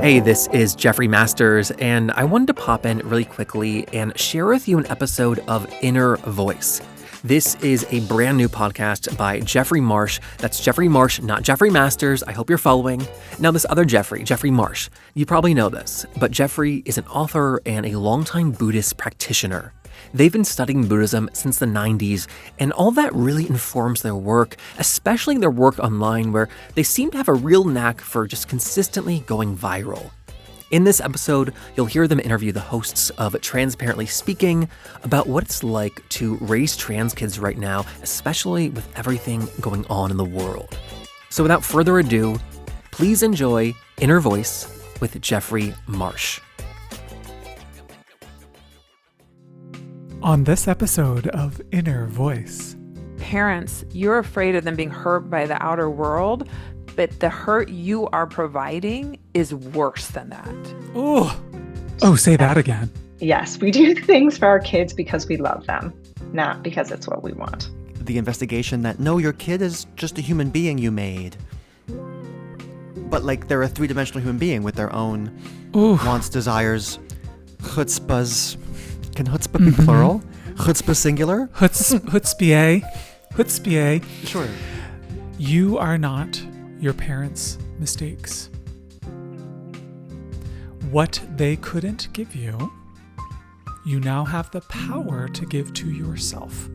Hey, this is Jeffrey Masters, and I wanted to pop in really quickly and share with you an episode of Inner Voice. This is a brand new podcast by Jeffrey Marsh. That's Jeffrey Marsh, not Jeffrey Masters. I hope you're following. Now, this other Jeffrey Marsh, you probably know this, but Jeffrey is an author and a longtime Buddhist practitioner. They've been studying Buddhism since the 90s, and all that really informs their work, especially their work online, where they seem to have a real knack for just consistently going viral. In this episode, you'll hear them interview the hosts of Transparently Speaking about what it's like to raise trans kids right now, especially with everything going on in the world. So without further ado, please enjoy Inner Voice with Jeffrey Marsh. On this episode of Inner Voice. Parents, you're afraid of them being hurt by the outer world, but the hurt you are providing is worse than that. Oh, say that again. Yes, we do things for our kids because we love them, not because it's what we want. The investigation that, no, your kid is just a human being you made. But like they're a three-dimensional human being with their own wants, desires, chutzpahs. Can chutzpah be plural? Chutzpah singular? Chutzpah. Sure. You are not your parents' mistakes. What they couldn't give you, you now have the power to give to yourself.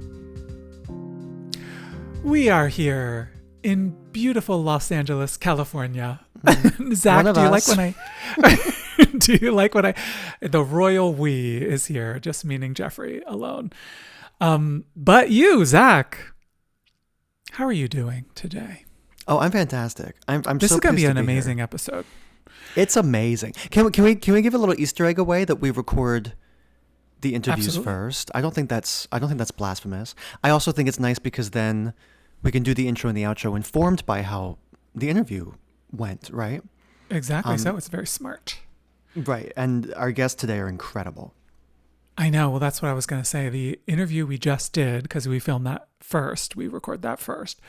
We are here in beautiful Los Angeles, California. Zach, do you like when the royal we is here, just meaning Jeffrey alone. But you, Zach, how are you doing today? Oh, I'm fantastic. I'm This so is going to be an here. amazing episode. It's amazing. Can we give a little Easter egg away that we record the interviews Absolutely. first? I don't think that's blasphemous. I also think it's nice because then we can do the intro and the outro informed by how the interview went, right? Exactly. So it's very smart. Right. And our guests today are incredible. I know. Well, that's what I was going to say. The interview we just did, because we filmed that first, we record that first,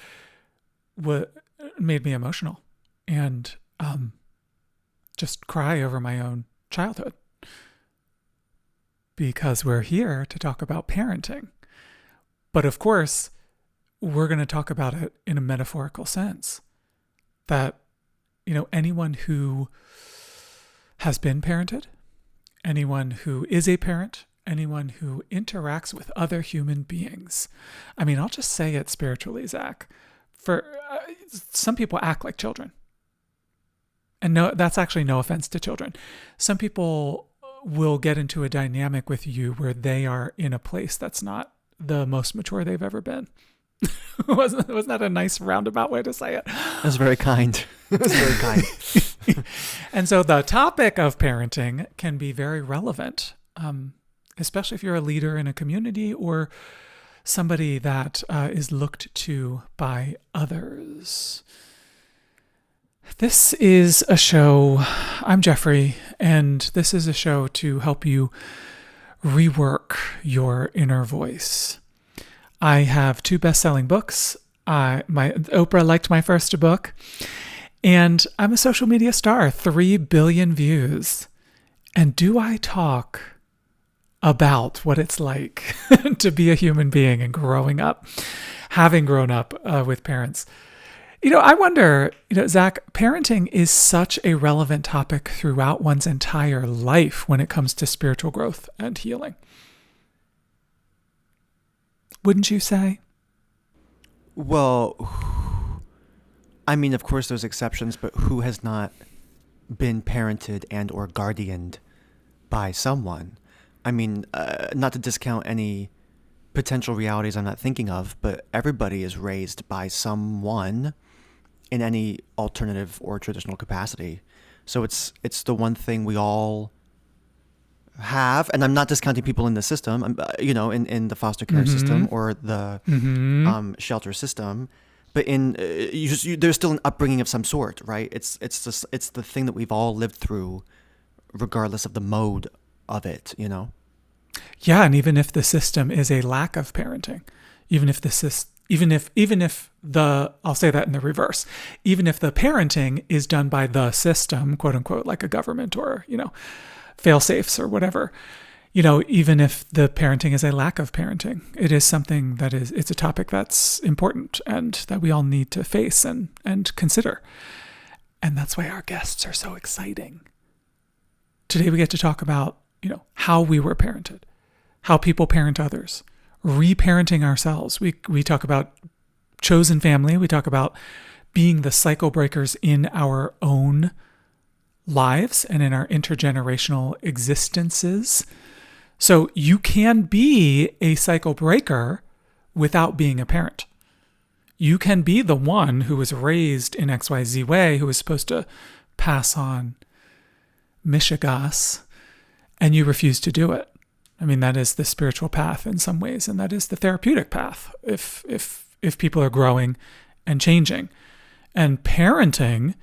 made me emotional and just cry over my own childhood. Because we're here to talk about parenting. But of course, we're going to talk about it in a metaphorical sense. That, anyone who has been parented, anyone who is a parent, anyone who interacts with other human beings. I mean, I'll just say it spiritually, Zach. For some people act like children. And no, that's actually no offense to children. Some people will get into a dynamic with you where they are in a place that's not the most mature they've ever been. Wasn't that a nice roundabout way to say it? That was very kind. It was very kind. And so the topic of parenting can be very relevant, especially if you're a leader in a community or somebody that is looked to by others. This is a show, I'm Jeffrey, and this is a show to help you rework your inner voice. I have 2 best-selling books. Oprah liked my first book. And I'm a social media star, 3 billion views. And do I talk about what it's like to be a human being and growing up, having grown up with parents? I wonder, Zach, parenting is such a relevant topic throughout one's entire life when it comes to spiritual growth and healing. Wouldn't you say? Well, I mean, of course there's exceptions, but who has not been parented and or guardianed by someone? I mean, not to discount any potential realities I'm not thinking of, but everybody is raised by someone in any alternative or traditional capacity. So it's the one thing we all have, and I'm not discounting people in the system, in the foster care system or the shelter system, but there's still an upbringing of some sort, right? It's the thing that we've all lived through, regardless of the mode of it, Yeah, and even if the system is a lack of parenting, even if the Even if I'll say that in the reverse, even if the parenting is done by the system, quote unquote, like a government or, fail safes or whatever, even if the parenting is a lack of parenting, it is something it's a topic that's important and that we all need to face and consider. And that's why our guests are so exciting. Today we get to talk about, how we were parented, how people parent others, reparenting ourselves. We talk about chosen family. We talk about being the cycle breakers in our own lives and in our intergenerational existences. So you can be a cycle breaker without being a parent. You can be the one who was raised in XYZ way, who was supposed to pass on Mishigas, and you refuse to do it. I mean, that is the spiritual path in some ways, and that is the therapeutic path if people are growing and changing. And parenting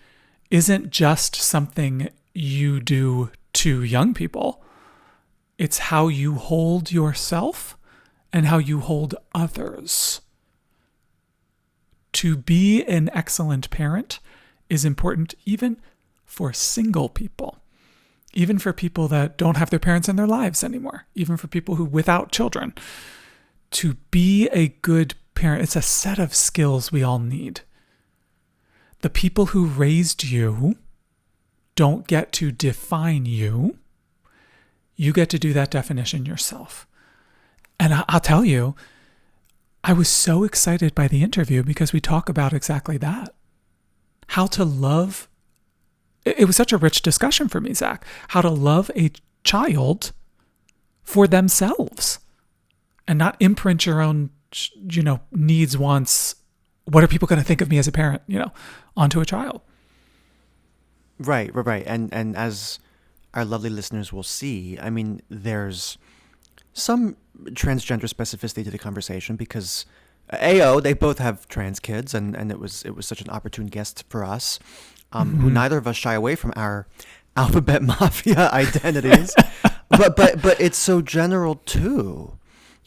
isn't just something you do to young people. It's how you hold yourself and how you hold others. To be an excellent parent is important even for single people, even for people that don't have their parents in their lives anymore, even for people who without children. To be a good parent, it's a set of skills we all need. The people who raised you don't get to define you. You get to do that definition yourself. And I'll tell you, I was so excited by the interview because we talk about exactly that. How to love. It was such a rich discussion for me, Zach. How to love a child for themselves and not imprint your own, needs, wants. What are people going to think of me as a parent, onto a child? Right. And as our lovely listeners will see, I mean, there's some transgender specificity to the conversation because they both have trans kids, and it was such an opportune guest for us, who neither of us shy away from our alphabet mafia identities, but it's so general too.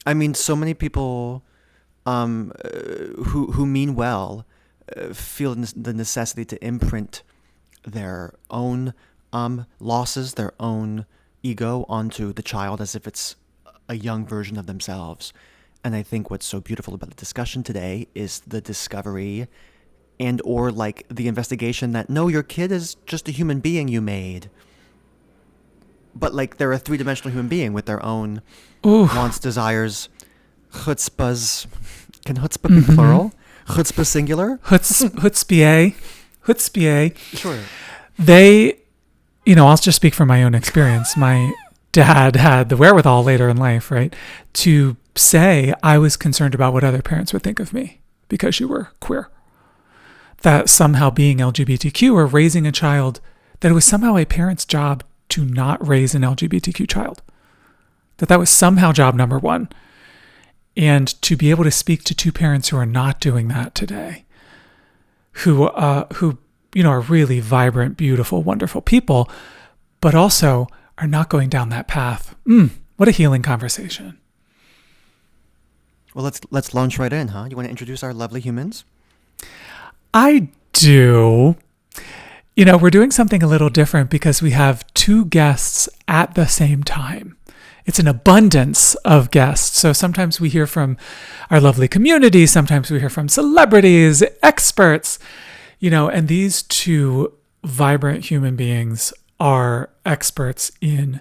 I mean, so many people who mean well feel the necessity to imprint their own losses, their own ego onto the child as if it's a young version of themselves. And I think what's so beautiful about the discussion today is the discovery and or like the investigation that no, your kid is just a human being you made. But like they're a three-dimensional human being with their own wants, desires, chutzpahs. Can chutzpah be plural? Chutzpah singular? Chutzpah. Sure. They, I'll just speak from my own experience. My dad had the wherewithal later in life, right, to say, I was concerned about what other parents would think of me because you were queer. That somehow being LGBTQ or raising a child, that it was somehow a parent's job to not raise an LGBTQ child. That was somehow job number one. And to be able to speak to two parents who are not doing that today, who are really vibrant, beautiful, wonderful people, but also are not going down that path. What a healing conversation. Well, let's launch right in, huh? You want to introduce our lovely humans? I do. We're doing something a little different because we have two guests at the same time. It's an abundance of guests. So sometimes we hear from our lovely community. Sometimes we hear from celebrities, experts, and these two vibrant human beings are experts in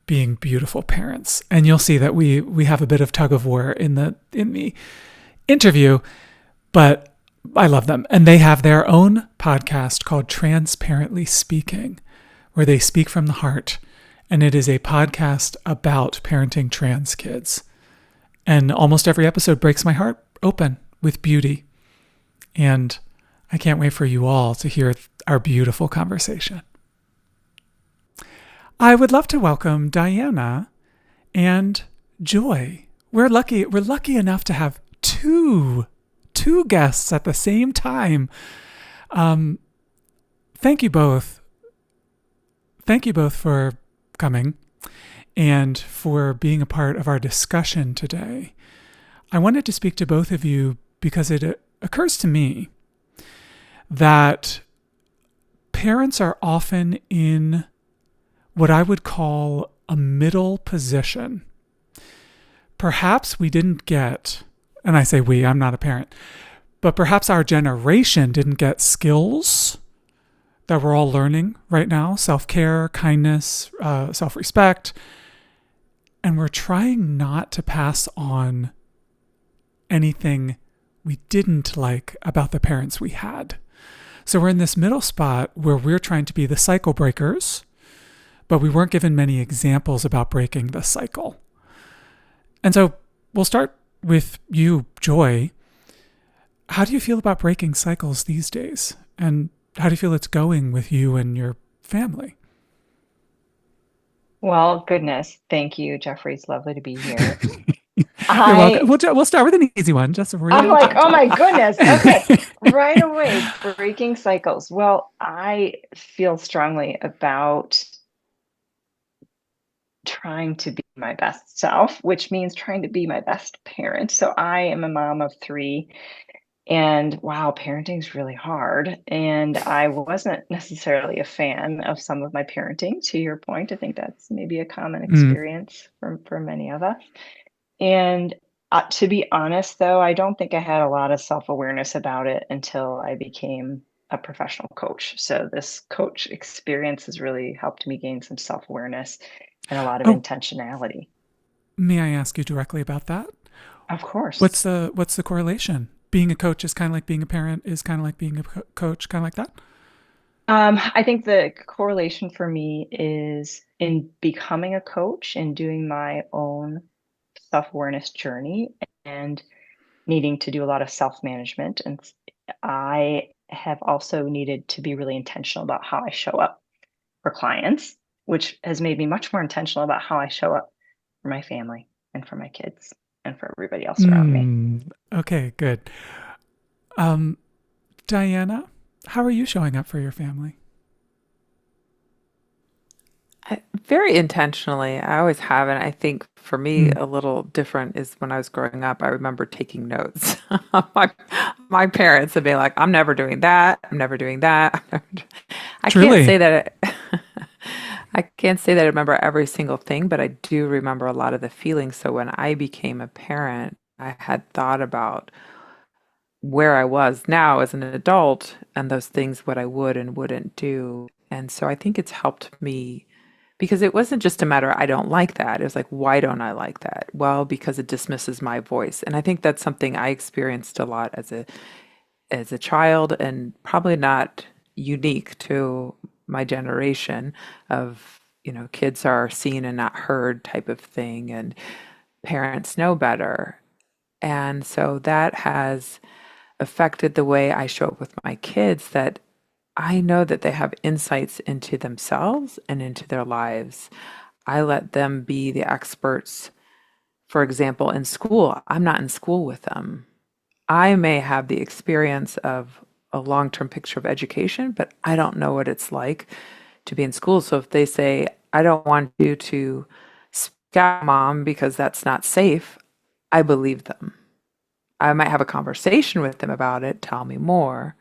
being beautiful parents. And you'll see that we have a bit of tug of war in the interview, but I love them. And they have their own podcast called Transparently Speaking, where they speak from the heart. And it is a podcast about parenting trans kids. And almost every episode breaks my heart open with beauty. And I can't wait for you all to hear our beautiful conversation. I would love to welcome Diana and Joy. We're lucky enough to have two guests at the same time. Thank you both. Thank you both for coming and for being a part of our discussion today. I wanted to speak to both of you because it occurs to me that parents are often in what I would call a middle position. Perhaps we didn't get, and I say we, I'm not a parent, but perhaps our generation didn't get skills that we're all learning right now: self-care, kindness, self-respect. And we're trying not to pass on anything we didn't like about the parents we had. So we're in this middle spot where we're trying to be the cycle breakers, but we weren't given many examples about breaking the cycle. And so we'll start with you, Joy. How do you feel about breaking cycles these days? And how do you feel it's going with you and your family? Well, goodness, thank you, Jeffrey. It's lovely to be here. You're I welcome. We'll start with an easy one, just I'm real like, oh gentle. my goodness. Okay. Right away, breaking cycles. Well, I feel strongly about trying to be my best self, which means trying to be my best parent. So I am a mom of three, and wow, parenting is really hard. And I wasn't necessarily a fan of some of my parenting, to your point. I think that's maybe a common Mm. experience for many of us. And to be honest, though, I don't think I had a lot of self-awareness about it until I became a professional coach. So this coach experience has really helped me gain some self-awareness and a lot of Oh, intentionality. may I ask you directly about that? Of course. What's the correlation? Being a coach is kind of like being a parent, is kind of like being a coach, kind of like that? I think the correlation for me is in becoming a coach and doing my own self-awareness journey and needing to do a lot of self-management. And I have also needed to be really intentional about how I show up for clients, which has made me much more intentional about how I show up for my family and for my kids and for everybody else around me. Okay, good. Um, Diana, how are you showing up for your family? Very intentionally. I always have, and I think for me, Mm. a little different is when I was growing up. I remember taking notes. my my parents would be like, "I'm never doing that. I'm never doing that." I can't say Truly. that. I can't say that I remember every single thing, but I do remember a lot of the feelings. So when I became a parent, I had thought about where I was now as an adult and those things what I would and wouldn't do. And so I think it's helped me because it wasn't just a matter I don't like that. It was like, why don't I like that? Well, because it dismisses my voice. And I think that's something I experienced a lot as a child and probably not unique to my generation of, kids are seen and not heard type of thing and parents know better. And so that has affected the way I show up with my kids that I know that they have insights into themselves and into their lives. I let them be the experts. For example, in school, I'm not in school with them. I may have the experience of a long term picture of education, but I don't know what it's like to be in school. So if they say, I don't want you to speak out, mom, because that's not safe, I believe them. I might have a conversation with them about it, tell me more,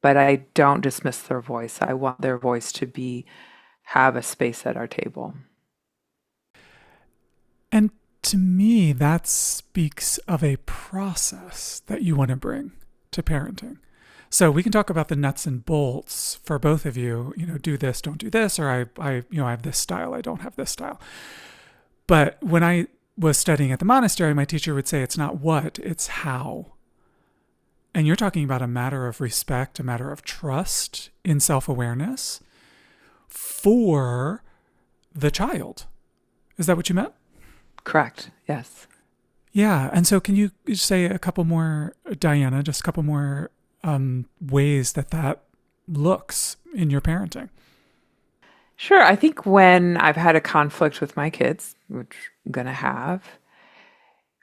but I don't dismiss their voice. I want their voice to have a space at our table. And to me, that speaks of a process that you want to bring to parenting. So we can talk about the nuts and bolts for both of you, do this, don't do this, or I have this style, I don't have this style. But when I was studying at the monastery, my teacher would say it's not what, it's how. And you're talking about a matter of respect, a matter of trust in self-awareness for the child. Is that what you meant? Correct. Yes. Yeah. And so can you say a couple more, Diana, just a couple more ways that looks in your parenting? Sure. I think when I've had a conflict with my kids, which I'm going to have,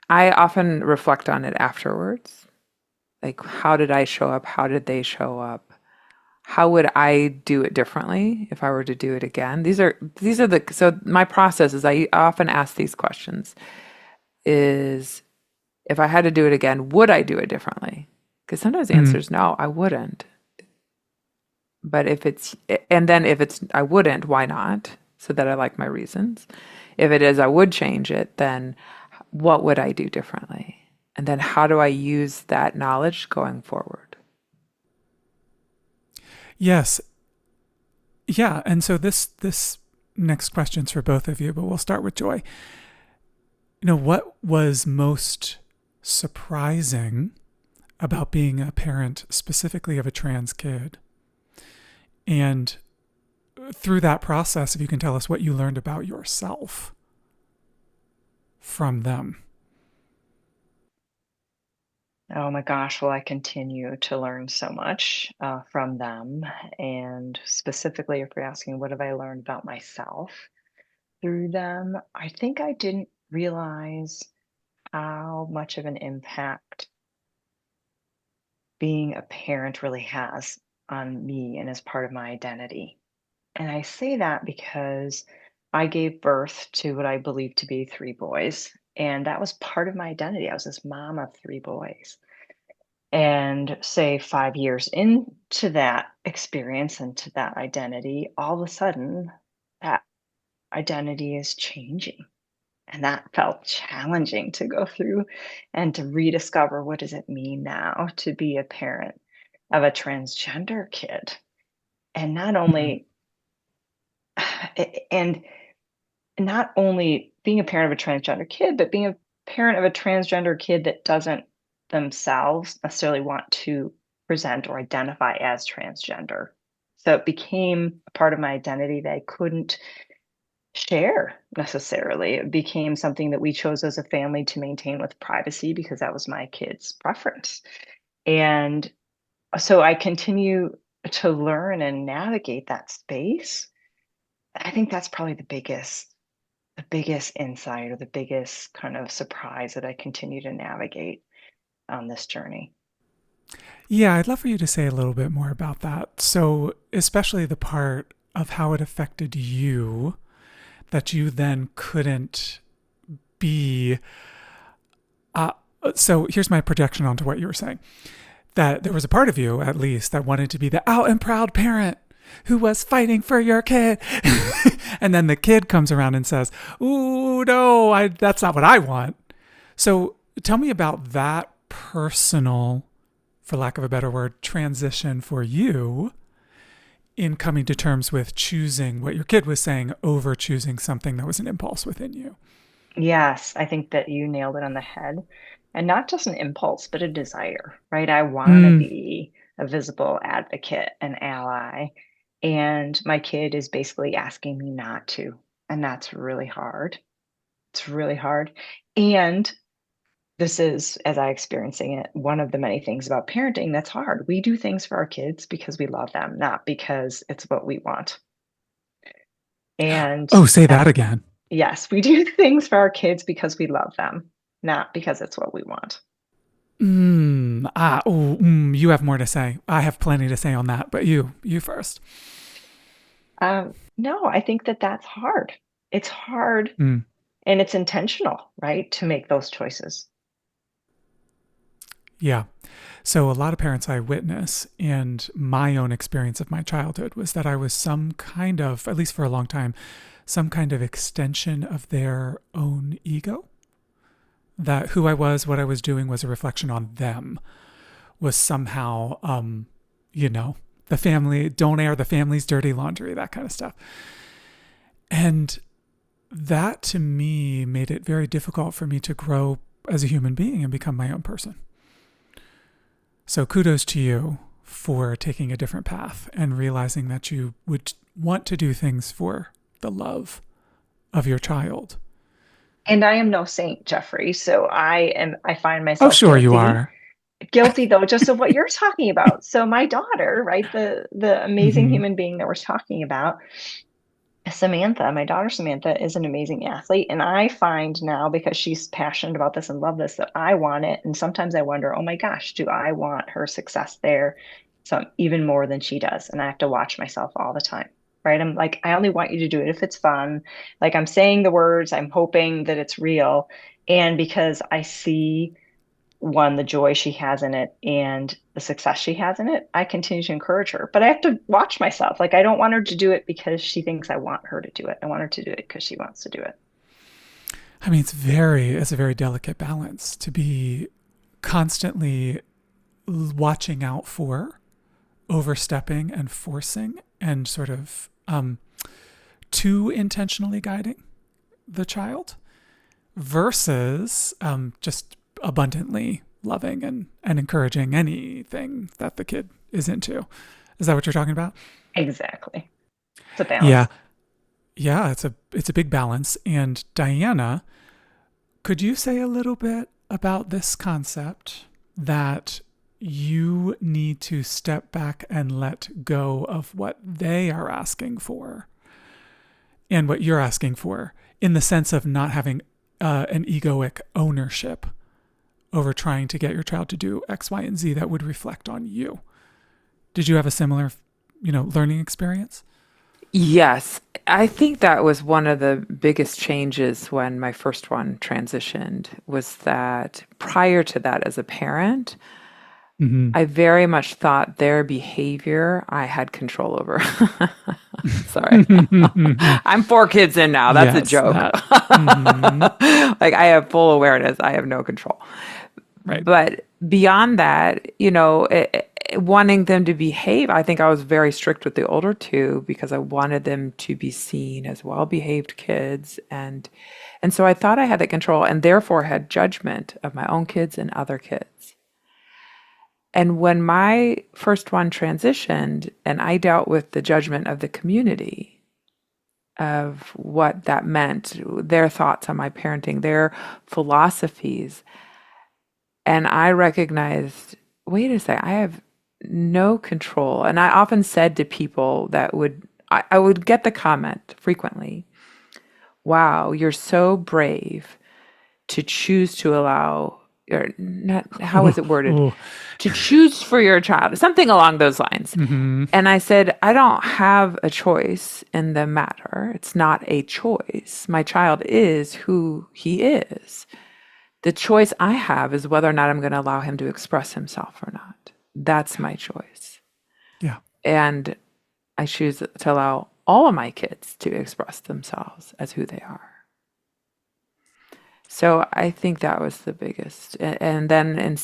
I often reflect on it afterwards. Like, how did I show up? How did they show up? How would I do it differently if I were to do it again? So my process is I often ask these questions. Is if I had to do it again, would I do it differently? Because sometimes the answer is no, I wouldn't. But if it's I wouldn't, why not? So that I like my reasons. If it is I would change it, then what would I do differently? And then how do I use that knowledge going forward? Yes. Yeah. And so this next question's for both of you, but we'll start with Joy. What was most surprising about being a parent, specifically of a trans kid? And through that process, if you can tell us what you learned about yourself from them. Oh my gosh, will I continue to learn so much from them? And specifically, if you're asking, what have I learned about myself through them? I think I didn't realize how much of an impact being a parent really has on me and as part of my identity. And I say that because I gave birth to what I believe to be three boys, and that was part of my identity. I was this mom of three boys. And say 5 years into that experience and to that identity, all of a sudden, that identity is changing. And that felt challenging to go through and to rediscover what does it mean now to be a parent of a transgender kid. And not Mm. only and not only being a parent of a transgender kid, but being a parent of a transgender kid that doesn't themselves necessarily want to present or identify as transgender. So it became a part of my identity that I couldn't share necessarily. It became something that we chose as a family to maintain with privacy because that was my kid's preference. And so I continue to learn and navigate that space. I think that's probably the biggest insight or the biggest kind of surprise that I continue to navigate on this journey. Yeah, I'd love for you to say a little bit more about that. So, especially the part of how it affected you that you then couldn't be. Uh, so, here's my projection onto what you were saying, that there was a part of you, at least, that wanted to be the out and proud parent who was fighting for your kid. And then the kid comes around and says, "Ooh, no, that's not what I want." So tell me about that personal, for lack of a better word, transition for you in coming to terms with choosing what your kid was saying over choosing something that was an impulse within you. Yes, I think that you nailed it on the head. And not just an impulse, but a desire, right? I want to Mm. be a visible advocate, an ally. And my kid is basically asking me not to. And that's really hard. It's really hard. And this is, as I experiencing it, one of the many things about parenting that's hard. We do things for our kids because we love them, not because it's what we want. And Oh, say that that, again. yes, we do things for our kids because we love them, not because it's what we want. You have more to say. I have plenty to say on that, but you first. No, I think that that's hard. It's hard Mm. and it's intentional, right? To make those choices. Yeah. So a lot of parents I witness, and my own experience of my childhood was that I was some kind of, at least for a long time, some kind of extension of their own ego. That who I was, what I was doing was a reflection on them, was somehow, the family, don't air the family's dirty laundry, that kind of stuff. And that to me made it very difficult for me to grow as a human being and become my own person. So kudos to you for taking a different path and realizing that you would want to do things for the love of your child. And I am no saint, Jeffrey. So I find Oh, myself sure you guilty. are. Guilty though, just of what you're talking about. So my daughter, right, the amazing Mm-hmm. human being that we're talking about, Samantha, my daughter Samantha is an amazing athlete. And I find now because she's passionate about this and love this that I want it. And sometimes I wonder, oh my gosh, do I want her success there? So even more than she does. And I have to watch myself all the time. Right. I'm like, I only want you to do it if it's fun. Like I'm saying the words, I'm hoping that it's real. And because I see one, the joy she has in it and the success she has in it, I continue to encourage her. But I have to watch myself. Like, I don't want her to do it because she thinks I want her to do it. I want her to do it because she wants to do it. I mean, it's a very delicate balance to be constantly watching out for overstepping and forcing and sort of too intentionally guiding the child versus just abundantly loving and encouraging anything that the kid is into. Is that what you're talking about? Exactly. It's a balance. Yeah. Yeah, it's a big balance. And Diana, could you say a little bit about this concept that you need to step back and let go of what they are asking for and what you're asking for, in the sense of not having an egoic ownership over trying to get your child to do X, Y, and Z that would reflect on you? Did you have a similar, learning experience? Yes, I think that was one of the biggest changes when my first one transitioned, was that prior to that, as a parent, I very much thought their behavior I had control over. Sorry. I'm 4 kids in now. That's a joke. Like, I have full awareness. I have no control. Right. But beyond that, wanting them to behave, I think I was very strict with the older 2 because I wanted them to be seen as well-behaved kids. And so I thought I had that control, and therefore had judgment of my own kids and other kids. And when my first one transitioned and I dealt with the judgment of the community, of what that meant, their thoughts on my parenting, their philosophies, and I recognized, wait a second, I have no control. And I often said to people that I would get the comment frequently, wow, you're so brave to choose to allow, or not, how is it worded? To choose for your child, something along those lines. And I said, I don't have a choice in the matter. It's not a choice. My child is who he is. The choice I have is whether or not I'm going to allow him to express himself or not. That's my choice. Yeah. And I choose to allow all of my kids to express themselves as who they are. So I think that was the biggest. And then I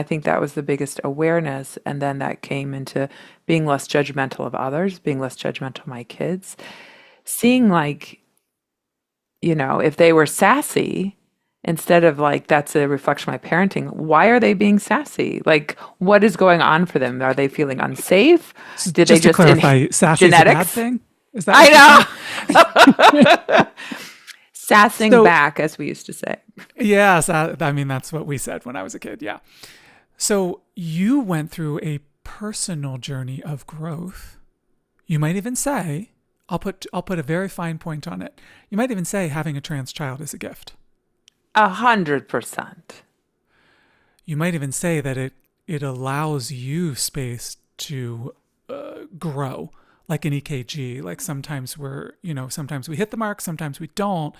think that was the biggest awareness. And then that came into being less judgmental of others, being less judgmental of my kids, seeing if they were sassy, instead of that's a reflection of my parenting, why are they being sassy? Like, what is going on for them? Are they feeling unsafe? Did just they to clarify, sassy genetics? Is a bad thing? Is that I know. Sassing back, as we used to say. Yes, I mean, that's what we said when I was a kid, yeah. So you went through a personal journey of growth. You might even say, I'll put a very fine point on it. You might even say having a trans child is a gift. 100%. You might even say that it allows you space to grow, like an EKG. Like, sometimes sometimes we hit the mark, sometimes we don't.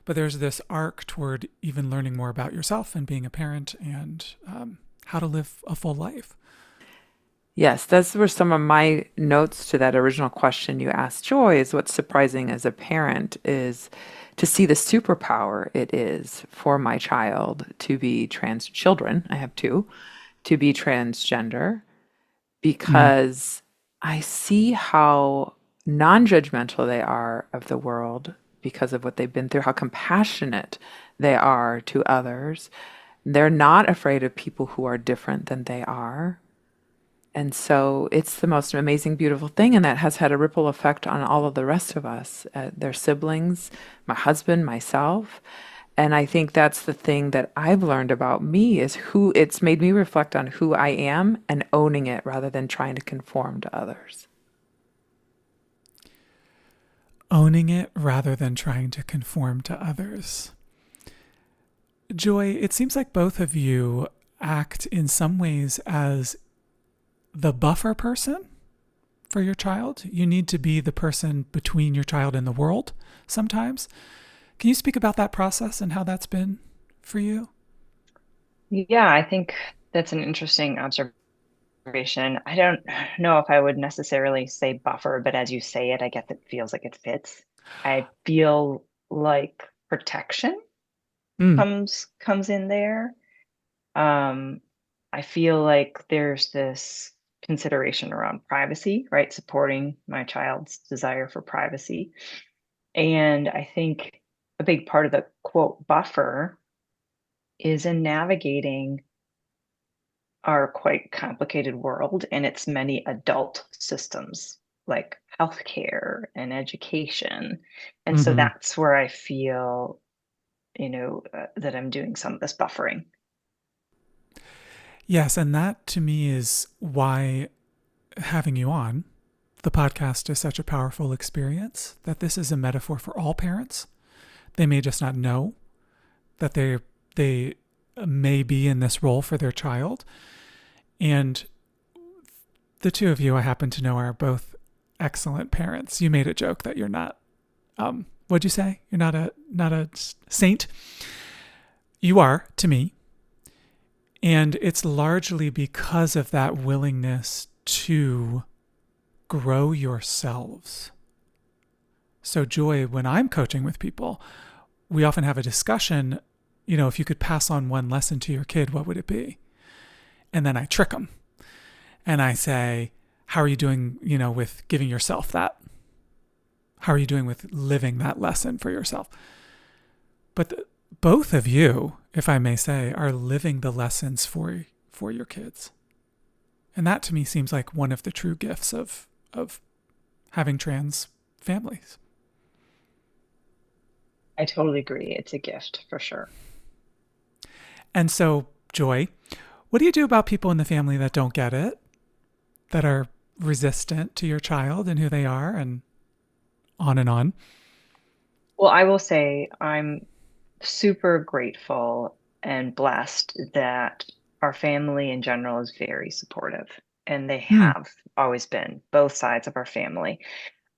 But there's this arc toward even learning more about yourself and being a parent and how to live a full life. Yes, those were some of my notes to that original question you asked, Joy. Is what's surprising as a parent is to see the superpower it is for my child to be children, I have 2, to be transgender, because I see how non-judgmental they are of the world because of what they've been through, how compassionate they are to others. They're not afraid of people who are different than they are. And so it's the most amazing, beautiful thing. And that has had a ripple effect on all of the rest of us, their siblings, my husband, myself. And I think that's the thing that I've learned about me, is it's made me reflect on who I am and owning it rather than trying to conform to others. Owning it rather than trying to conform to others. Joy, it seems like both of you act in some ways as the buffer person for your child. You need to be the person between your child and the world sometimes. Can you speak about that process and how that's been for you? Yeah, I think that's an interesting observation. I don't know if I would necessarily say buffer, but as you say it, I guess it feels like it fits. I feel like protection Mm, comes in there. Um, I feel like there's this consideration around privacy, right? Supporting my child's desire for privacy. And I think a big part of the quote buffer is in navigating our quite complicated world and its many adult systems like healthcare and education. And so hmm. that's where I feel, that I'm doing some of this buffering. Yes, and that to me is why having you on the podcast is such a powerful experience, that this is a metaphor for all parents. They may just not know that they may be in this role for their child. And the two of you I happen to know are both excellent parents. You made a joke that you're not what'd you say? You're not a saint. You are to me. And it's largely because of that willingness to grow yourselves. So, Joy, when I'm coaching with people, we often have a discussion, if you could pass on one lesson to your kid, what would it be? And then I trick them and I say, how are you doing, with giving yourself that? How are you doing with living that lesson for yourself? But both of you, if I may say, are living the lessons for your kids. And that to me seems like one of the true gifts of having trans families. I totally agree. It's a gift for sure. And so, Joy, what do you do about people in the family that don't get it, that are resistant to your child and who they are, and on and on? Well, I will say I'm super grateful and blessed that our family in general is very supportive, and they Hmm. have always been, both sides of our family.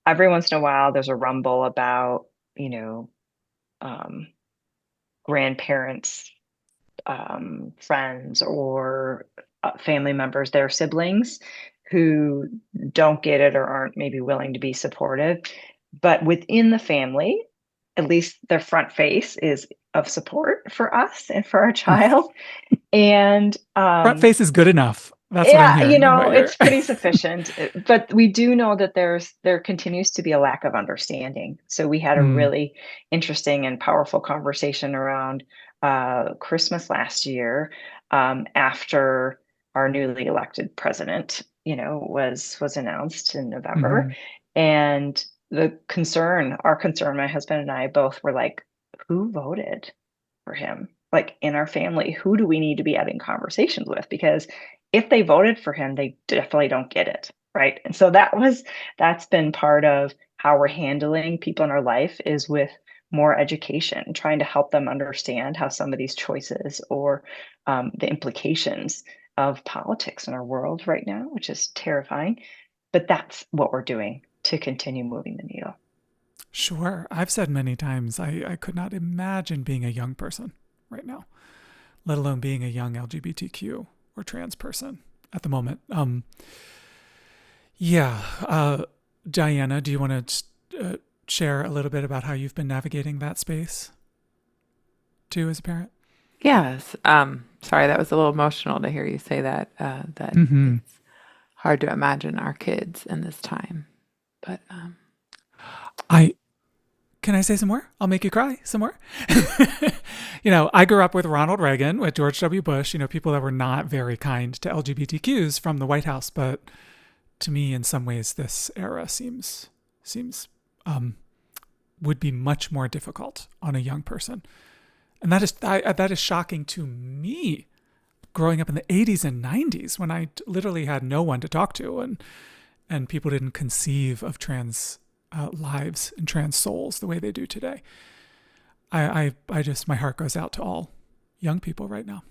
Every once in a while, there's a rumble about, you know, um, grandparents, friends, or family members, their siblings who don't get it or aren't maybe willing to be supportive. But within the family, at least their front face is of support for us and for our child. And Front face is good enough. That's what I'm yeah, hearing in what you're. it's pretty sufficient. But we do know that there continues to be a lack of understanding. So we had a Mm, really interesting and powerful conversation around Christmas last year, after our newly elected president, was announced in November. hmm. And our concern, my husband and I both were like, who voted for him? Like in our family, who do we need to be having conversations with? Because if they voted for him, they definitely don't get it. Right. And so that's been part of how we're handling people in our life, is with more education, trying to help them understand how some of these choices, or the implications of politics in our world right now, which is terrifying. But that's what we're doing to continue moving the needle. Sure. I've said many times I could not imagine being a young person right now, let alone being a young LGBTQ or trans person at the moment. Yeah. Diana, do you want to share a little bit about how you've been navigating that space too as a parent? Yes. Sorry, that was a little emotional to hear you say that. That Mm-hmm. it's hard to imagine our kids in this time. But I Can I say some more? I'll make you cry some more. I grew up with Ronald Reagan, with George W. Bush, people that were not very kind to LGBTQs from the White House. But to me, in some ways, this era seems um, would be much more difficult on a young person. And that is shocking to me, growing up in the 80s and 90s, when I literally had no one to talk to, and people didn't conceive of trans lives and trans souls the way they do today. I just, my heart goes out to all young people right now.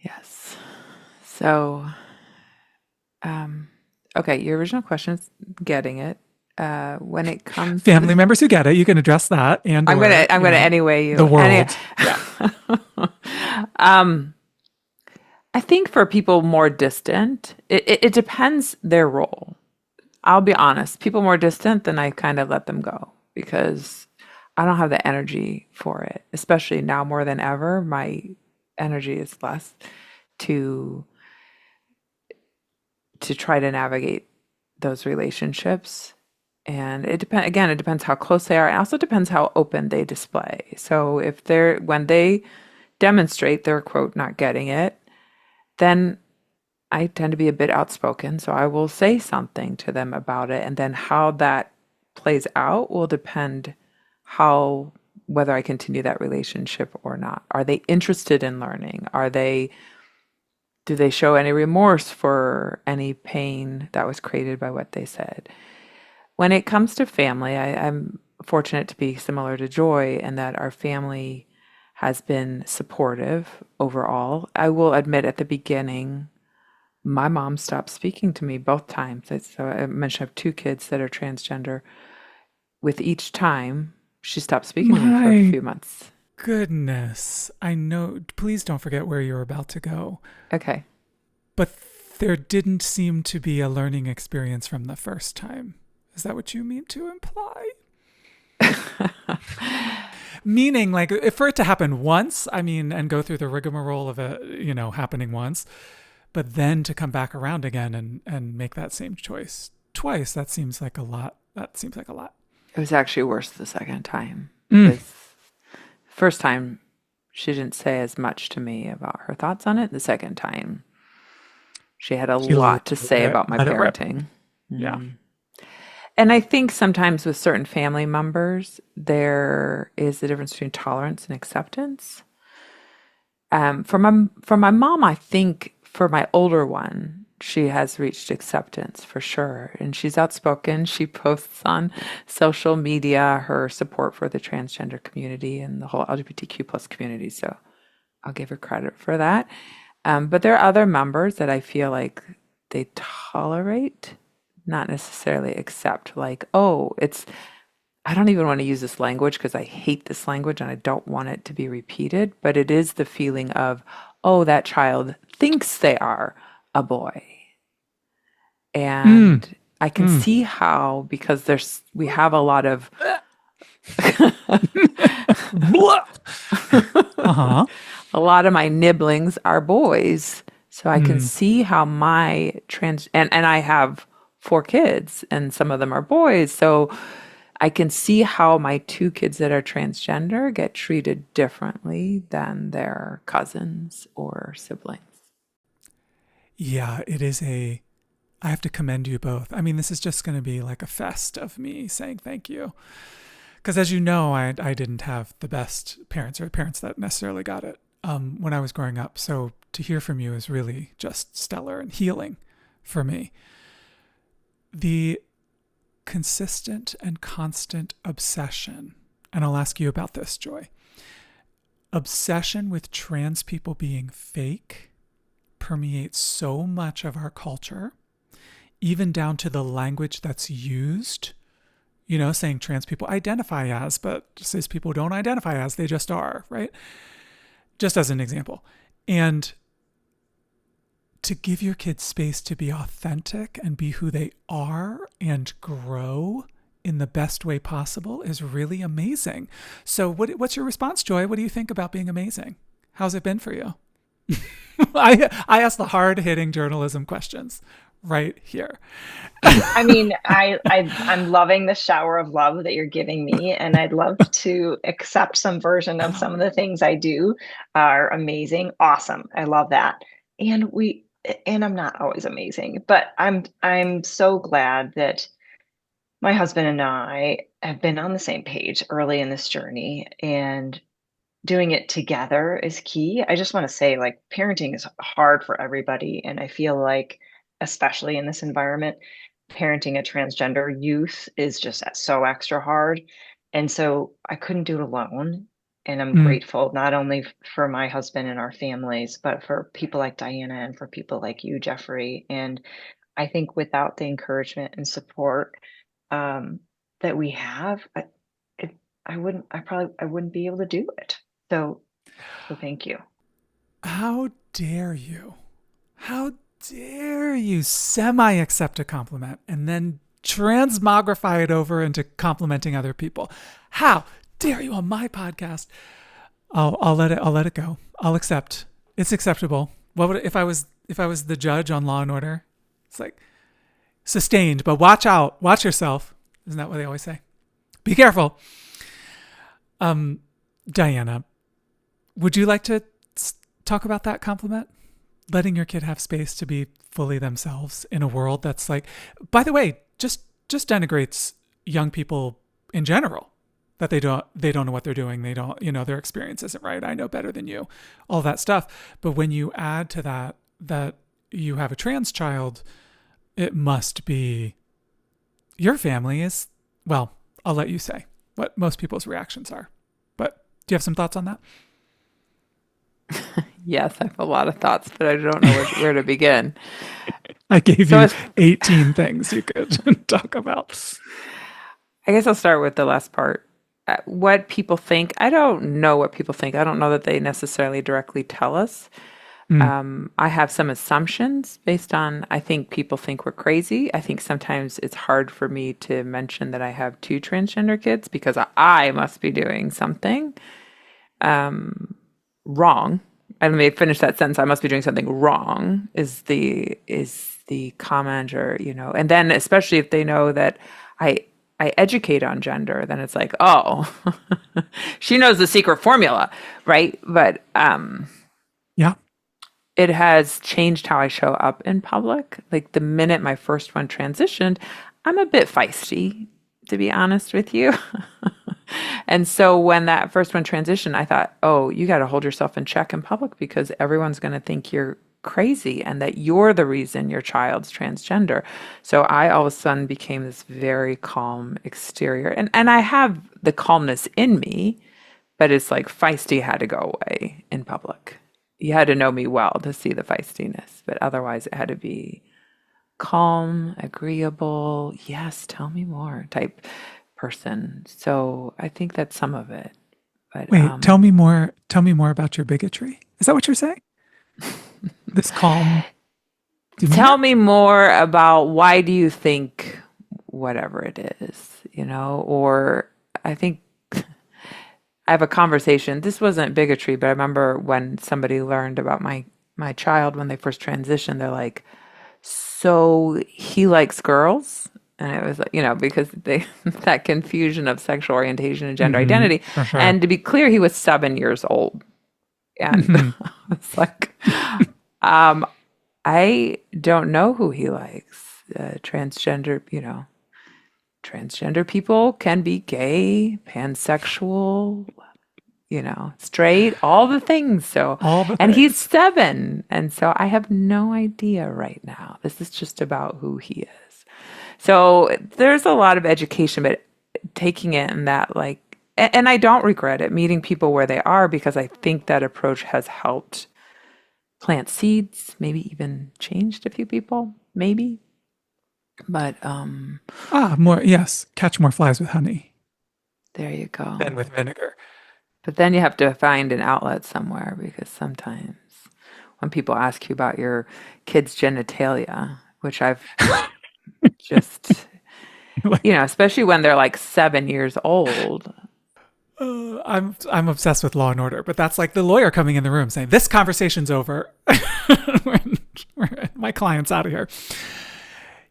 yes. So, okay, your original question is getting it. When it comes to Family members who get it, you can address that, and or I'm gonna anyway the you world. Yeah. um, I think for people more distant, it depends their role. I'll be honest, people more distant, then I kind of let them go because I don't have the energy for it, especially now more than ever. My energy is less to try to navigate those relationships. And it depends how close they are. It also depends how open they display. So if they're when they demonstrate they're quote not getting it, then I tend to be a bit outspoken, so I will say something to them about it, and then how that plays out will depend how whether I continue that relationship or not. Are they interested in learning? Do they show any remorse for any pain that was created by what they said? When it comes to family, I'm fortunate to be similar to Joy in that our family has been supportive overall. I will admit at the beginning, my mom stopped speaking to me both times. So I mentioned I have two kids that are transgender. With each time, she stopped speaking to me for a My few months. goodness. I know. Please don't forget where you're about to go. Okay. But there didn't seem to be a learning experience from the first time. Is that what you mean to imply? Meaning, like, for it to happen once, I mean, and go through the rigmarole of it, happening once, but then to come back around again and make that same choice twice, that seems like a lot. That seems like a lot. It was actually worse the second time Mm. because first time she didn't say as much to me about her thoughts on it. The second time she had a She lot to say about my let it rip. parenting. Yeah. And I think sometimes with certain family members, there is a difference between tolerance and acceptance. For my mom, I think for my older one, she has reached acceptance for sure. And she's outspoken. She posts on social media her support for the transgender community and the whole LGBTQ plus community. So I'll give her credit for that. But there are other members that I feel like they tolerate, not necessarily accept. Like, oh, I don't even want to use this language because I hate this language and I don't want it to be repeated. But it is the feeling of, oh, that child thinks they are a boy. And I can see how, because we have a lot of Uh-huh. a lot of my nibblings are boys. So I can see how my and I have four kids and some of them are boys. So I can see how my two kids that are transgender get treated differently than their cousins or siblings. Yeah, I have to commend you both. I mean, this is just going to be like a fest of me saying thank you. Because as you know, I didn't have the best parents or parents that necessarily got it when I was growing up. So to hear from you is really just stellar and healing for me. The consistent and constant obsession, and I'll ask you about this, Joy. Obsession with trans people being fake permeates so much of our culture, even down to the language that's used. Saying trans people identify as, but cis people don't identify as, they just are, right? Just as an example. And to give your kids space to be authentic and be who they are and grow in the best way possible is really amazing. So what's your response, Joy? What do you think about being amazing? How's it been for you? I ask the hard-hitting journalism questions right here. I mean, I'm loving the shower of love that you're giving me, and I'd love to accept some version of some of the things I do are amazing. Awesome. I love that. And I'm not always amazing, but I'm so glad that my husband and I have been on the same page early in this journey, and doing it together is key. I just want to say, like, parenting is hard for everybody. And I feel like, especially in this environment, parenting a transgender youth is just so extra hard. And so I couldn't do it alone. And I'm grateful not only for my husband and our families, but for people like Diana and for people like you, Jeffrey. And I think without the encouragement and support that we have, I wouldn't be able to do it. So thank you. How dare you? How dare you semi-accept a compliment and then transmogrify it over into complimenting other people? How dare you on my podcast? I'll let it go. I'll accept. It's acceptable. What would if I was the judge on Law and Order? It's like sustained, but watch out, watch yourself. Isn't that what they always say? Be careful. Diana, would you like to talk about that compliment? Letting your kid have space to be fully themselves in a world that's like, by the way, just denigrates young people in general, that they don't know what they're doing. They don't, their experience isn't right. I know better than you, all that stuff. But when you add to that you have a trans child, it must be your family is, well, I'll let you say what most people's reactions are. But do you have some thoughts on that? Yes, I have a lot of thoughts, but I don't know where to begin. I gave you 18 things you could talk about. I guess I'll start with the last part. What people think. I don't know what people think. I don't know that they necessarily directly tell us. I have some assumptions based on, I think people think we're crazy. I think sometimes it's hard for me to mention that I have 2 transgender kids because I must be doing something wrong. And let me finish that sentence. I must be doing something wrong is the comment, or, and then especially if they know that I educate on gender, then it's like, oh, she knows the secret formula, right? But yeah, it has changed how I show up in public. Like the minute my first one transitioned, I'm a bit feisty, to be honest with you. And so when that first one transitioned, I thought, oh, you got to hold yourself in check in public because everyone's going to think you're crazy and that you're the reason your child's transgender. So I all of a sudden became this very calm exterior. And I have the calmness in me, but it's like feisty had to go away in public. You had to know me well to see the feistiness, but otherwise it had to be calm, agreeable, yes, tell me more type person. So I think that's some of it. But wait, tell me more about your bigotry. Is that what you're saying? This calm demeanor? Tell me more about why do you think whatever it is, or I think I have a conversation. This wasn't bigotry, but I remember when somebody learned about my child when they first transitioned, they're like, so he likes girls? And it was like, because that confusion of sexual orientation and gender identity. For sure. And to be clear, he was 7 years old. And it's like, I don't know who he likes. Transgender people can be gay, pansexual, straight, all the things. So, and he's 7. And so I have no idea right now. This is just about who he is. So there's a lot of education, but taking it in that and I don't regret it, meeting people where they are, because I think that approach has helped plant seeds, maybe even changed a few people, maybe. But more, yes, catch more flies with honey. There you go. Than with vinegar. But then you have to find an outlet somewhere, because sometimes when people ask you about your kid's genitalia, which I've just, especially when they're like 7 years old. I'm obsessed with Law and Order, but that's like the lawyer coming in the room saying, this conversation's over. My client's out of here.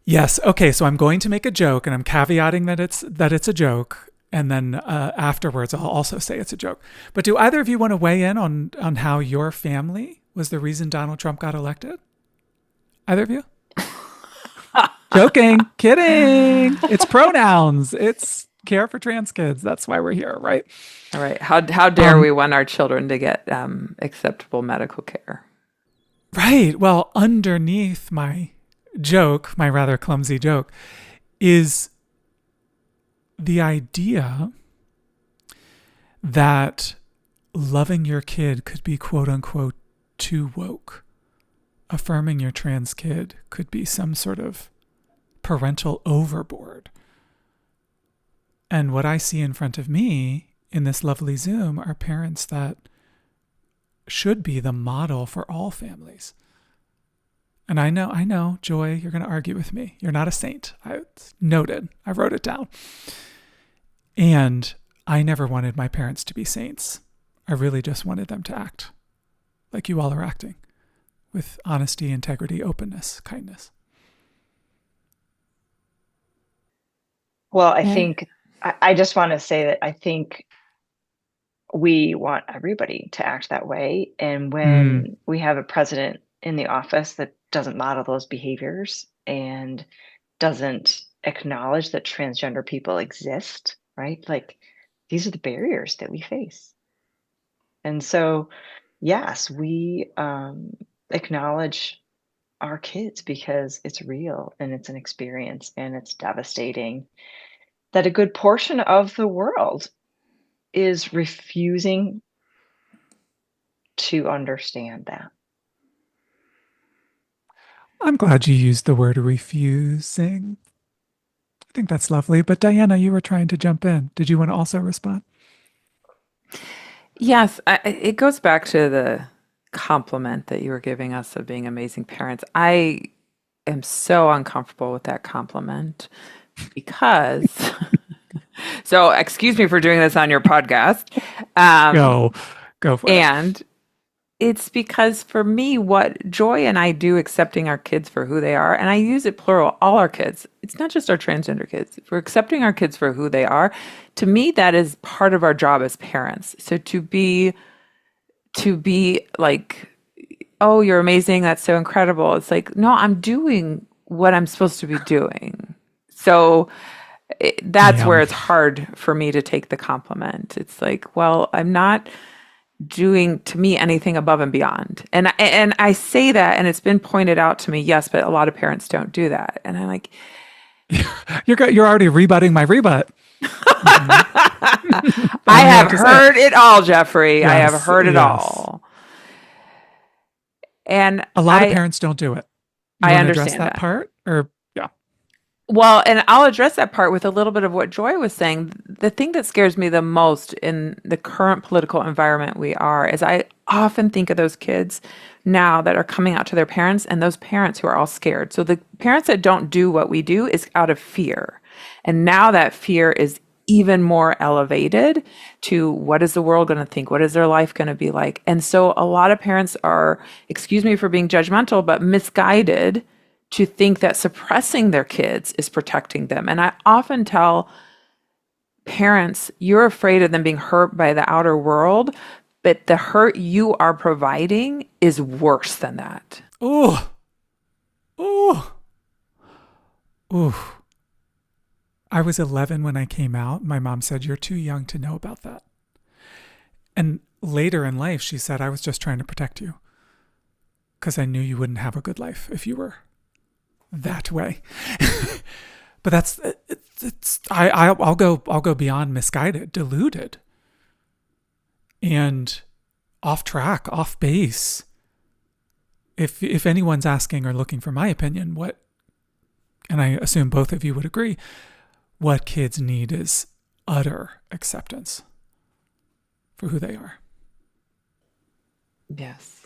Yes. Okay. So I'm going to make a joke, and I'm caveating that it's a joke. And then afterwards, I'll also say it's a joke. But do either of you want to weigh in on how your family was the reason Donald Trump got elected? Either of you? Joking. Kidding. It's pronouns. It's care for trans kids. That's why we're here, right? All right. How dare we want our children to get acceptable medical care? Right. Well, underneath my joke, my rather clumsy joke, is the idea that loving your kid could be quote unquote too woke. Affirming your trans kid could be some sort of parental overboard. And what I see in front of me in this lovely Zoom are parents that should be the model for all families. And I know, Joy, you're going to argue with me. You're not a saint. It's noted. I wrote it down. And I never wanted my parents to be saints. I really just wanted them to act like you all are acting, with honesty, integrity, openness, kindness. Well, I think I just want to say that I think we want everybody to act that way. And when we have a president in the office that doesn't model those behaviors and doesn't acknowledge that transgender people exist, right? Like, these are the barriers that we face. And so, yes, we acknowledge our kids because it's real and it's an experience and it's devastating that a good portion of the world is refusing to understand that. I'm glad you used the word refusing. I think that's lovely. But Diana, you were trying to jump in. Did you want to also respond? Yes, it goes back to the compliment that you were giving us of being amazing parents. I am so uncomfortable with that compliment because, so excuse me for doing this on your podcast. Go for it. And it's because for me, what Joy and I do accepting our kids for who they are, and I use it plural, all our kids. It's not just our transgender kids. If we're accepting our kids for who they are, to me, that is part of our job as parents. So to be like, oh, you're amazing, that's so incredible. It's like, no, I'm doing what I'm supposed to be doing. So that's where it's hard for me to take the compliment. It's like, well, I'm not doing to me anything above and beyond. And I say that, and it's been pointed out to me, yes, but a lot of parents don't do that. And I'm like, you're already rebutting my rebut. I have heard it all, Jeffrey. Yes, I have heard it all. And a lot of parents don't do it. You I want to understand address that part, or yeah. Well, and I'll address that part with a little bit of what Joy was saying. The thing that scares me the most in the current political environment we are is I often think of those kids now that are coming out to their parents and those parents who are all scared. So the parents that don't do what we do is out of fear. And now that fear is even more elevated to what is the world going to think? What is their life going to be like? And so a lot of parents are, excuse me for being judgmental, but misguided to think that suppressing their kids is protecting them. And I often tell parents, you're afraid of them being hurt by the outer world, but the hurt you are providing is worse than that. Ooh. I was 11 when I came out. My mom said, you're too young to know about that. And later in life, she said, I was just trying to protect you because I knew you wouldn't have a good life if you were that way. But I'll go beyond misguided, deluded, and off track, off base. If anyone's asking or looking for my opinion, and I assume both of you would agree, what kids need is utter acceptance for who they are. Yes.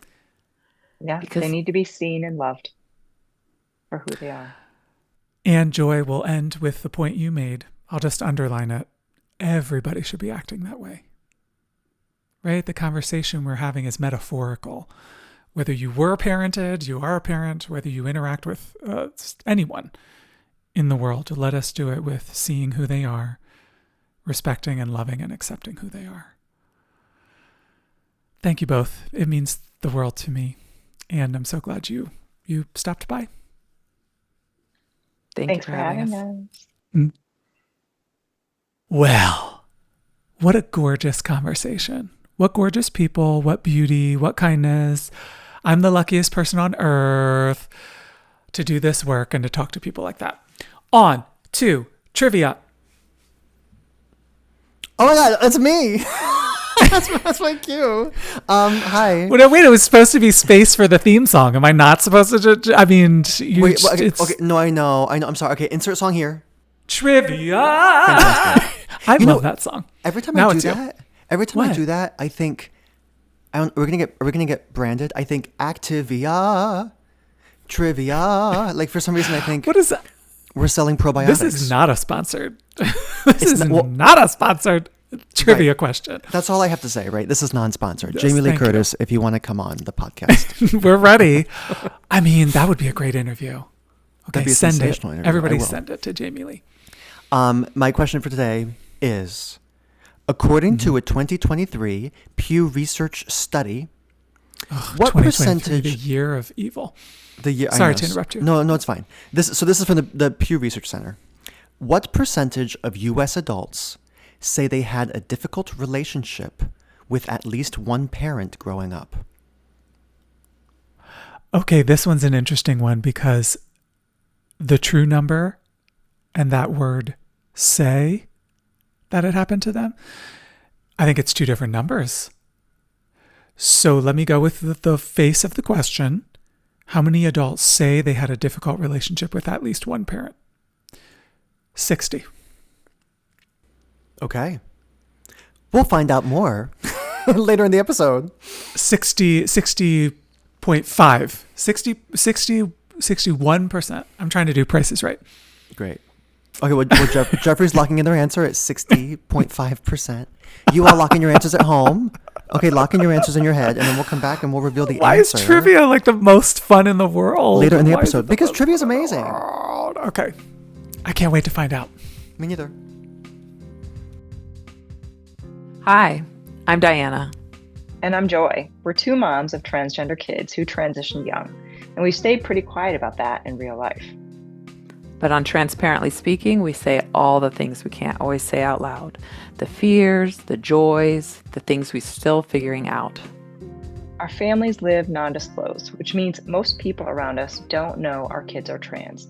Yeah, Because they need to be seen and loved for who they are. And Joy, will end with the point you made. I'll just underline it. Everybody should be acting that way. Right? The conversation we're having is metaphorical. Whether you were parented, you are a parent, whether you interact with anyone in the world, let us do it with seeing who they are, respecting and loving and accepting who they are. Thank you both. It means the world to me. And I'm so glad you stopped by. Thanks for having us. Well, what a gorgeous conversation. What gorgeous people, what beauty, what kindness. I'm the luckiest person on earth to do this work and to talk to people like that. On to trivia. Oh my God, that's me. That's my cue. Hi. Wait, it was supposed to be space for the theme song. Am I not supposed to? I mean, Wait, okay. No, I know. I'm sorry. Okay, insert song here. Trivia. I You love know, that song. Every time Now I do it's you. that, every time I What? do that, I think we're gonna get branded. I think Activia, trivia. Like for some reason, I think What is that? we're selling probiotics. This is not a sponsored. This is not- well- not a sponsored trivia question. That's all I have to say, right? This is non-sponsored. Yes, Jamie Lee thank you. Curtis, if you want to come on the podcast, We're ready. I mean, that would be a great interview. Okay, That'd be a send it. sensational interview. Everybody I will. send it to Jamie Lee. my question for today is: according to a 2023 Pew Research study, what 2023, percentage? the year of evil. The year. I Sorry know. to interrupt you. No, it's fine. This is from the Pew Research Center. What percentage of U.S. adults say they had a difficult relationship with at least one parent growing up? Okay, this one's an interesting one because the true number and that word say that it happened to them, I think it's two different numbers. So let me go with the face of the question. How many adults say they had a difficult relationship with at least one parent? 60. Okay. We'll find out more later in the episode. 60.5. 61%. I'm trying to do prices right. Great. Okay, well, Jeffrey's locking in their answer at 60.5%. You all lock in your answers at home. Okay, lock in your answers in your head, and then we'll come back and we'll reveal the Why answer. is trivia like the most fun in the world? Later in the Why is episode, it because the trivia is amazing. world? Okay. I can't wait to find out. Me neither. Hi, I'm Diana. And I'm Joy. We're two moms of transgender kids who transitioned young, and we stayed pretty quiet about that in real life. But on Transparently Speaking, we say all the things we can't always say out loud. The fears, the joys, the things we're still figuring out. Our families live non-disclosed, which means most people around us don't know our kids are trans.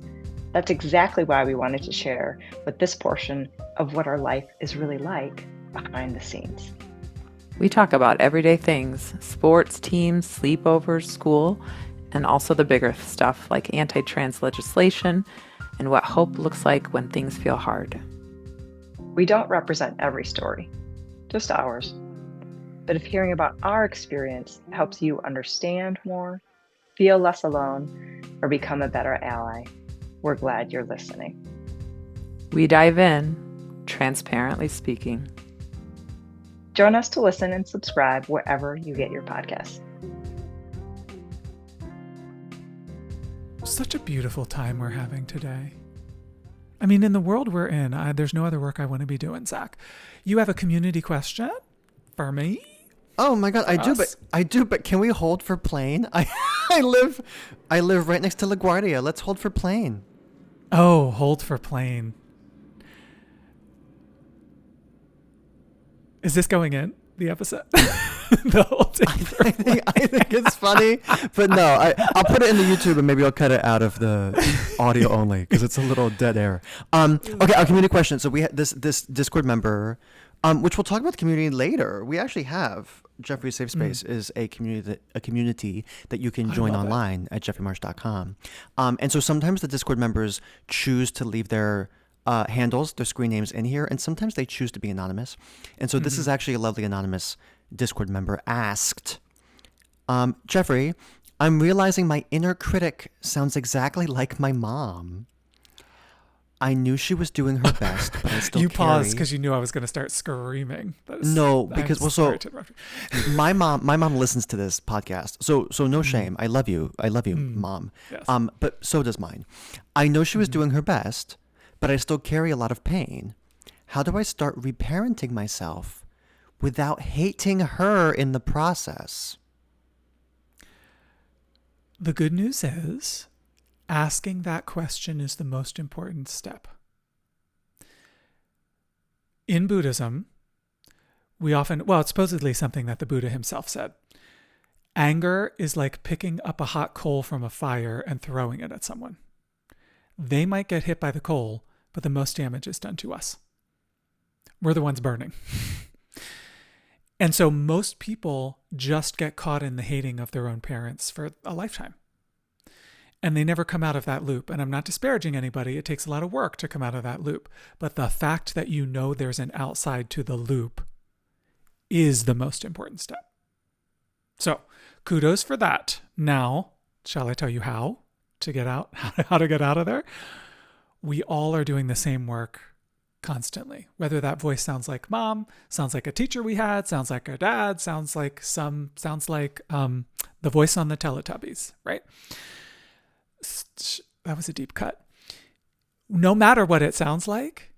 That's exactly why we wanted to share with this portion of what our life is really like behind the scenes. We talk about everyday things, sports, teams, sleepovers, school, and also the bigger stuff like anti-trans legislation and what hope looks like when things feel hard. We don't represent every story, just ours. But if hearing about our experience helps you understand more, feel less alone, or become a better ally, we're glad you're listening. We dive in, Transparently Speaking. Join us to listen and subscribe wherever you get your podcasts. Such a beautiful time we're having today. I mean, in the world we're in, there's no other work I want to be doing, Zach. You have a community question for me? Oh my God, I do, but can we hold for plane? I live right next to LaGuardia. Let's hold for plane. Oh, hold for plane. Is this going in the episode? The whole thing. I think it's funny, but no, I'll put it in the YouTube and maybe I'll cut it out of the audio only because it's a little dead air. Okay, our community question. So we had this Discord member, which we'll talk about the community later. We actually have Jeffrey's Safe Space is a community that you can join online at jeffreymarsh.com. And so sometimes the Discord members choose to leave their handles, their screen names in here, and sometimes they choose to be anonymous. And so this is actually a lovely anonymous Discord member asked, Jeffrey, I'm realizing my inner critic sounds exactly like my mom. I knew she was doing her best, but I still You paused carry- because you knew I was going to start screaming. No, because sorry to interrupt you. my mom listens to this podcast, so no shame. I love you, Mom. Yes. But so does mine. I know she was doing her best, but I still carry a lot of pain. How do I start reparenting myself without hating her in the process? The good news is asking that question is the most important step. In Buddhism, it's supposedly something that the Buddha himself said. Anger is like picking up a hot coal from a fire and throwing it at someone. They might get hit by the coal, but the most damage is done to us. We're the ones burning. And so most people just get caught in the hating of their own parents for a lifetime. and they never come out of that loop. And I'm not disparaging anybody. It takes a lot of work to come out of that loop. But the fact that you know there's an outside to the loop is the most important step. So kudos for that. Now, shall I tell you how to get out, how to get out of there? We all are doing the same work constantly. Whether that voice sounds like mom, sounds like a teacher we had, sounds like our dad, sounds like the voice on the Teletubbies, right? That was a deep cut. No matter what it sounds like,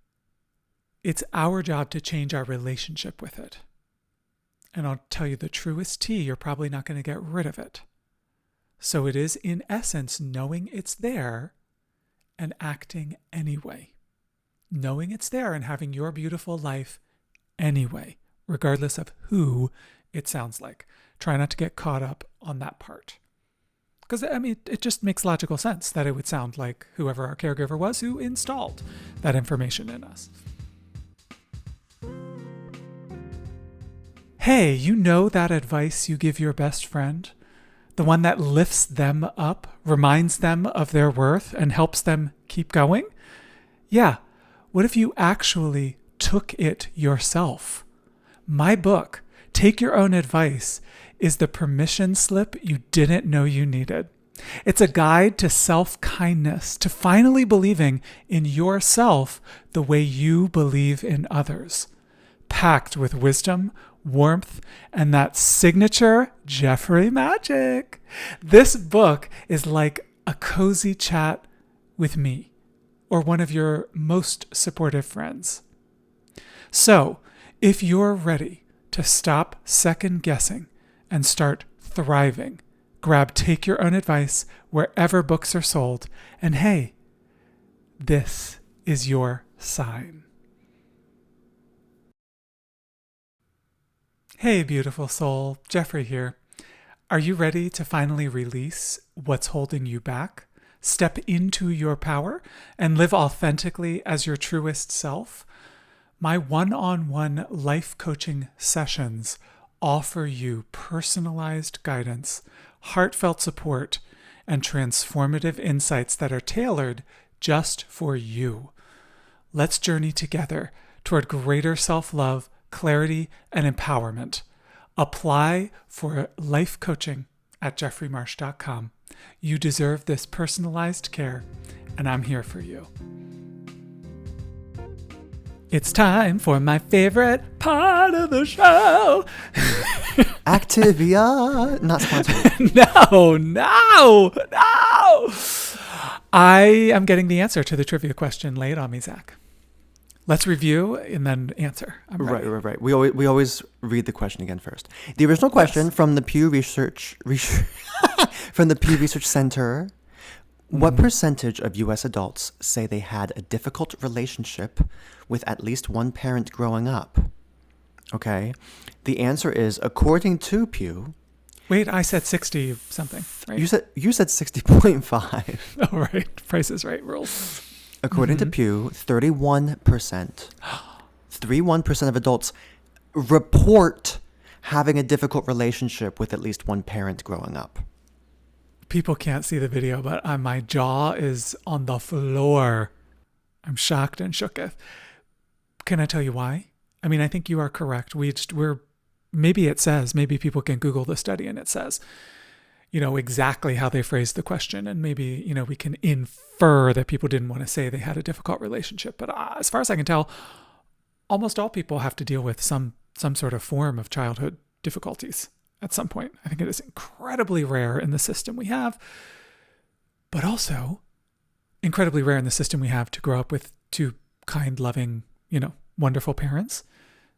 it's our job to change our relationship with it. And I'll tell you the truest tea, you're probably not going to get rid of it. So it is, in essence, knowing it's there and acting anyway. Knowing it's there and having your beautiful life anyway, regardless of who it sounds like. Try not to get caught up on that part. Because, I mean, it just makes logical sense that it would sound like whoever our caregiver was who installed that information in us. Hey, you know that advice you give your best friend? The one that lifts them up, reminds them of their worth, and helps them keep going? Yeah. What if you actually took it yourself? My book, Take Your Own Advice, is the permission slip you didn't know you needed. It's a guide to self-kindness, to finally believing in yourself the way you believe in others. Packed with wisdom, warmth, and that signature Jeffrey magic. This book is like a cozy chat with me or one of your most supportive friends. So, if you're ready to stop second guessing and start thriving, grab Take Your Own Advice wherever books are sold. And hey, this is your sign. Hey, beautiful soul, Jeffrey here. Are you ready to finally release what's holding you back? Step into your power and live authentically as your truest self? My one-on-one life coaching sessions offer you personalized guidance, heartfelt support, and transformative insights that are tailored just for you. Let's journey together toward greater self-love, clarity, and empowerment. Apply for life coaching at jeffreymarsh.com. You deserve this personalized care, and I'm here for you. It's time for my favorite part of the show. Activia, not sponsored. No. I am getting the answer to the trivia question. Lay it on me, Zach. Let's review and then answer. I'm ready. Right. We always read the question again first. The original question from the Pew Research from the Pew Research Center. What percentage of U.S. adults say they had a difficult relationship with at least one parent growing up? Okay. The answer is, according to Pew. Wait, I said 60 something, right? You said 60.5. Oh, right. Price is Right rules. According to Pew, 31%. 31% of adults report having a difficult relationship with at least one parent growing up. People can't see the video, but my jaw is on the floor. I'm shocked and shooketh. Can I tell you why? I mean, I think you are correct. Maybe it says, maybe people can Google the study and it says, exactly how they phrased the question. And maybe, we can infer that people didn't want to say they had a difficult relationship. But as far as I can tell, almost all people have to deal with some sort of form of childhood difficulties at some point. I think it is incredibly rare in the system we have, but also incredibly rare in the system we have to grow up with two kind, loving, wonderful parents.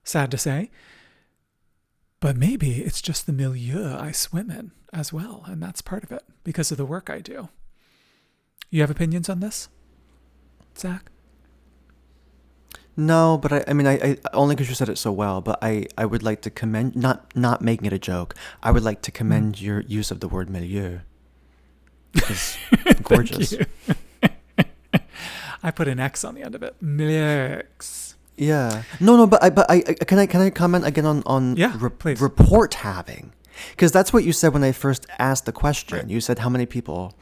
Sad to say. But maybe it's just the milieu I swim in as well, and that's part of it because of the work I do. You have opinions on this, Zach? No, but I only because you said it so well, but I would like to commend, not making it a joke, I would like to commend your use of the word milieu. It's gorgeous. I put an X on the end of it. Milieu. Yeah. No, but I can I comment again on please. Report having? Because that's what you said when I first asked the question. Right. You said how many people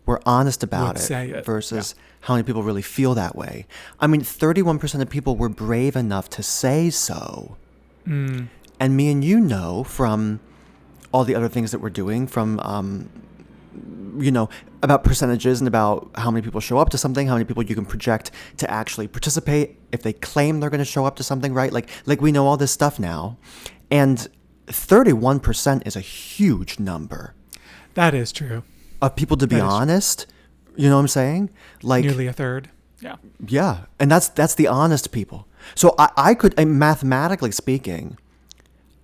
were honest about Would say it. versus how many people really feel that way. I mean, 31% of people were brave enough to say so. Mm. And me and you know from all the other things that we're doing, from, about percentages and about how many people show up to something, how many people you can project to actually participate if they claim they're going to show up to something, right? Like we know all this stuff now. And 31% is a huge number. That is true. Of people to be honest, you know what I'm saying? Like nearly a third. Yeah. Yeah. And that's the honest people. So I could, mathematically speaking,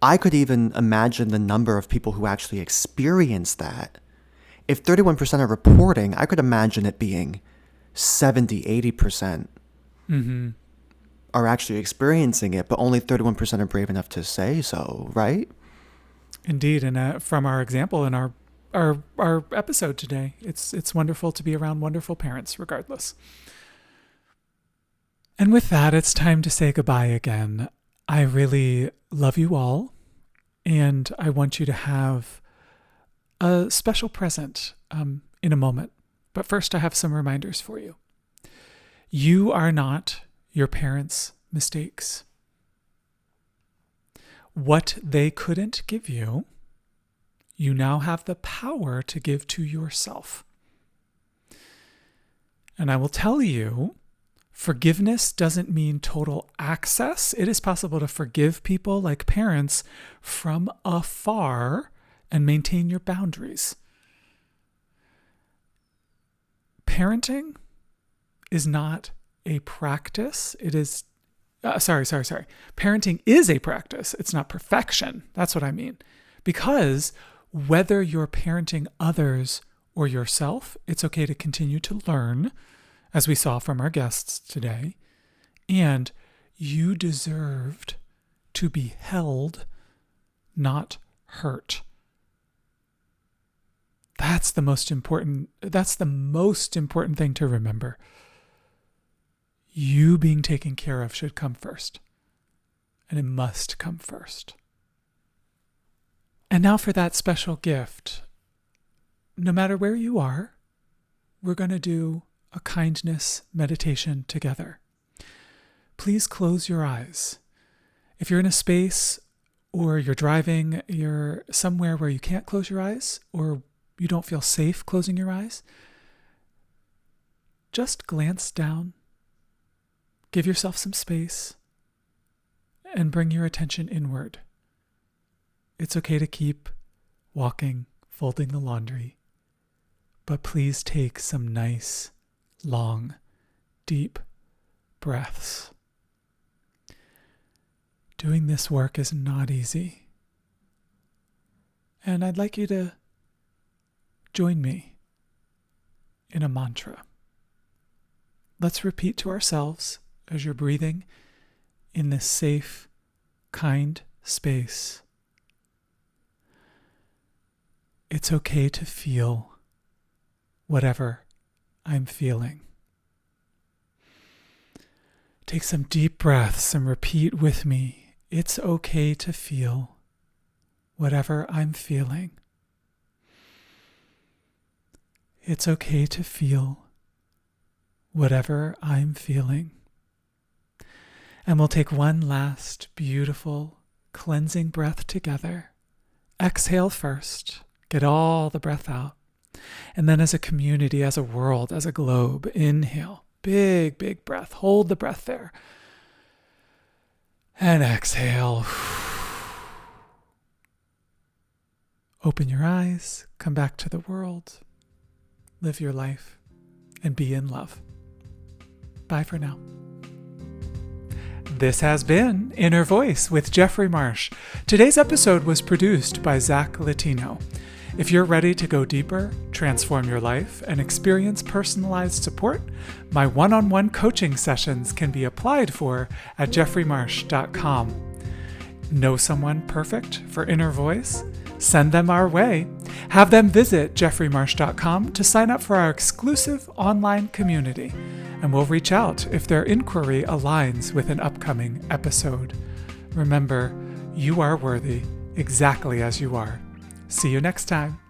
I could even imagine the number of people who actually experience that. If 31% are reporting, I could imagine it being 70, 80% are actually experiencing it, but only 31% are brave enough to say so, right? Indeed. And from our example in our episode today, it's wonderful to be around wonderful parents regardless. And with that, it's time to say goodbye again. I really love you all, and I want you to have a special present in a moment. But first, I have some reminders for you. You are not your parents' mistakes. What they couldn't give you, you now have the power to give to yourself. And I will tell you, forgiveness doesn't mean total access. It is possible to forgive people like parents from afar and maintain your boundaries. Parenting is not a practice. It is, Parenting is a practice. It's not perfection. That's what I mean. Because whether you're parenting others or yourself, it's okay to continue to learn, as we saw from our guests today, and you deserved to be held, not hurt. That's the most important thing to remember. You being taken care of should come first, and it must come first. And now for that special gift. No matter where you are, we're going to do a kindness meditation together. Please close your eyes. If you're in a space or you're driving, you're somewhere where you can't close your eyes or you don't feel safe closing your eyes, just glance down, give yourself some space, and bring your attention inward. It's okay to keep walking, folding the laundry, but please take some nice, long, deep breaths. Doing this work is not easy. And I'd like you to join me in a mantra. Let's repeat to ourselves as you're breathing in this safe, kind space. It's okay to feel whatever I'm feeling. Take some deep breaths and repeat with me. It's okay to feel whatever I'm feeling. It's okay to feel whatever I'm feeling. And we'll take one last beautiful cleansing breath together. Exhale first. Get all the breath out. And then as a community, as a world, as a globe, inhale. Big, big breath. Hold the breath there. And exhale. Open your eyes. Come back to the world. Live your life. And be in love. Bye for now. This has been Inner Voice with Jeffrey Marsh. Today's episode was produced by Zach Latino. If you're ready to go deeper, transform your life, and experience personalized support, my one-on-one coaching sessions can be applied for at jeffreymarsh.com. Know someone perfect for Inner Voice? Send them our way. Have them visit jeffreymarsh.com to sign up for our exclusive online community, and we'll reach out if their inquiry aligns with an upcoming episode. Remember, you are worthy exactly as you are. See you next time.